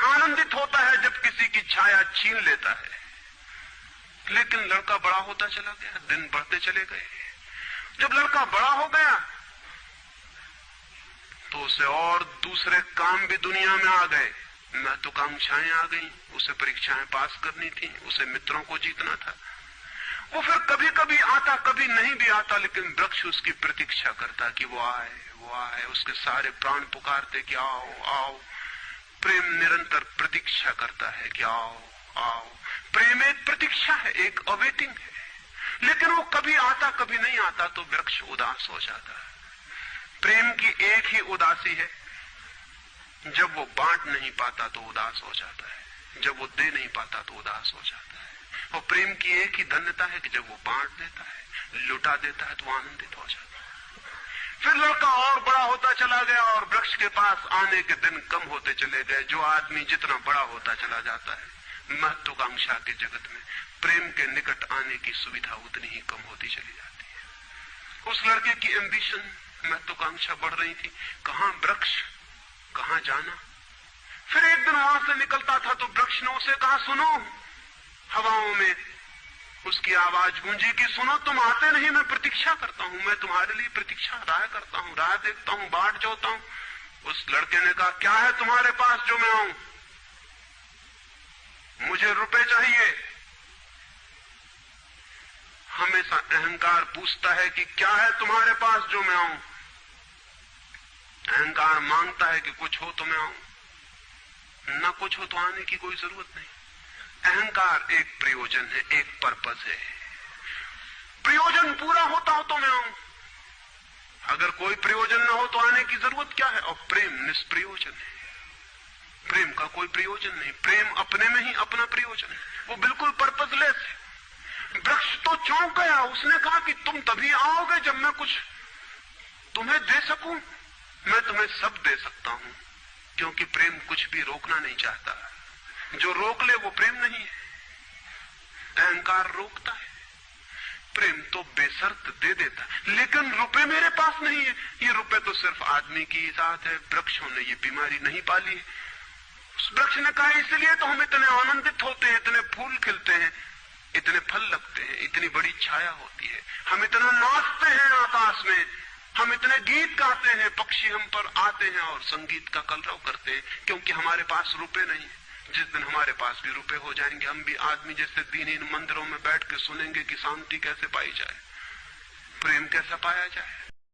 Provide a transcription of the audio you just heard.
आनंदित होता है जब किसी की छाया छीन लेता है। लेकिन लड़का बड़ा होता चला गया, दिन बढ़ते चले गए। जब लड़का बड़ा हो गया तो उसे और दूसरे काम भी दुनिया में आ गए, महत्वाकांक्षाएं आ गई, उसे परीक्षाएं पास करनी थी, उसे मित्रों को जीतना था। वो फिर कभी कभी आता, कभी नहीं भी आता, लेकिन वृक्ष उसकी प्रतीक्षा करता कि वो आए, वो आए। उसके सारे प्राण पुकारते कि आओ आओ। प्रेम निरंतर प्रतीक्षा करता है कि आओ आओ। प्रेम एक प्रतीक्षा है, एक अवेटिंग है। लेकिन वो कभी आता, कभी नहीं आता, तो वृक्ष उदास हो जाता है। प्रेम की एक ही उदासी है, जब वो बांट नहीं पाता तो उदास हो जाता है, जब वो दे नहीं पाता तो उदास हो जाता है। और प्रेम की एक ही धन्यता है कि जब वो बांट देता है, लुटा देता है, तो आनंदित हो जाता है। फिर लड़का और बड़ा होता चला गया और वृक्ष के पास आने के दिन कम होते चले गए। जो आदमी जितना बड़ा होता चला जाता है, महत्वाकांक्षा के जगत में प्रेम के निकट आने की सुविधा उतनी ही कम होती चली जाती है। उस लड़के की एम्बिशन, महत्वाकांक्षा बढ़ रही थी। कहां वृक्ष, कहां जाना। फिर एक दिन वहां से निकलता था तो वृक्ष ने उसे कहा, सुनो। हवाओं में उसकी आवाज गूंजी कि सुनो, तुम आते नहीं, मैं प्रतीक्षा करता हूं, मैं तुम्हारे लिए प्रतीक्षा राह करता हूं, राह देखता हूं, बाट जोता हूं। उस लड़के ने कहा, क्या है तुम्हारे पास जो मैं आऊं? मुझे रुपए चाहिए। हमेशा अहंकार पूछता है कि क्या है तुम्हारे पास जो मैं आऊं। अहंकार मांगता है कि कुछ हो तो मैं आऊं, ना कुछ हो तो आने की कोई जरूरत नहीं। अहंकार एक प्रयोजन है, एक पर्पस है। प्रयोजन पूरा होता हो तो मैं आऊं, अगर कोई प्रयोजन ना हो तो आने की जरूरत क्या है। और प्रेम निष्प्रयोजन है, प्रेम का कोई प्रयोजन नहीं। प्रेम अपने में ही अपना प्रयोजन है, वो बिल्कुल पर्पसलेस है। वृक्ष तो चौंक गया, उसने कहा कि तुम तभी आओगे जब मैं कुछ तुम्हें दे सकूं। मैं तुम्हें सब दे सकता हूं, क्योंकि प्रेम कुछ भी रोकना नहीं चाहता। जो रोक ले वो प्रेम नहीं है। अहंकार रोकता है, प्रेम तो बेशर्त दे देता है। लेकिन रुपए मेरे पास नहीं है। ये रुपए तो सिर्फ आदमी की इजाजत है, वृक्षों ने ये बीमारी नहीं पाली है। उस वृक्ष ने कहा, इसलिए तो हम इतने आनंदित होते हैं, इतने फूल खिलते हैं, इतने फल लगते हैं, इतनी बड़ी छाया होती है, हम इतना नाचते हैं आकाश में, हम इतने गीत गाते हैं, पक्षी हम पर आते हैं और संगीत का कलरव करते हैं, क्योंकि हमारे पास रुपए नहीं है। जिस दिन हमारे पास भी रुपए हो जाएंगे, हम भी आदमी जैसे दीनहीन मंदिरों में बैठ के सुनेंगे कि शांति कैसे पाई जाए, प्रेम कैसे पाया जाए।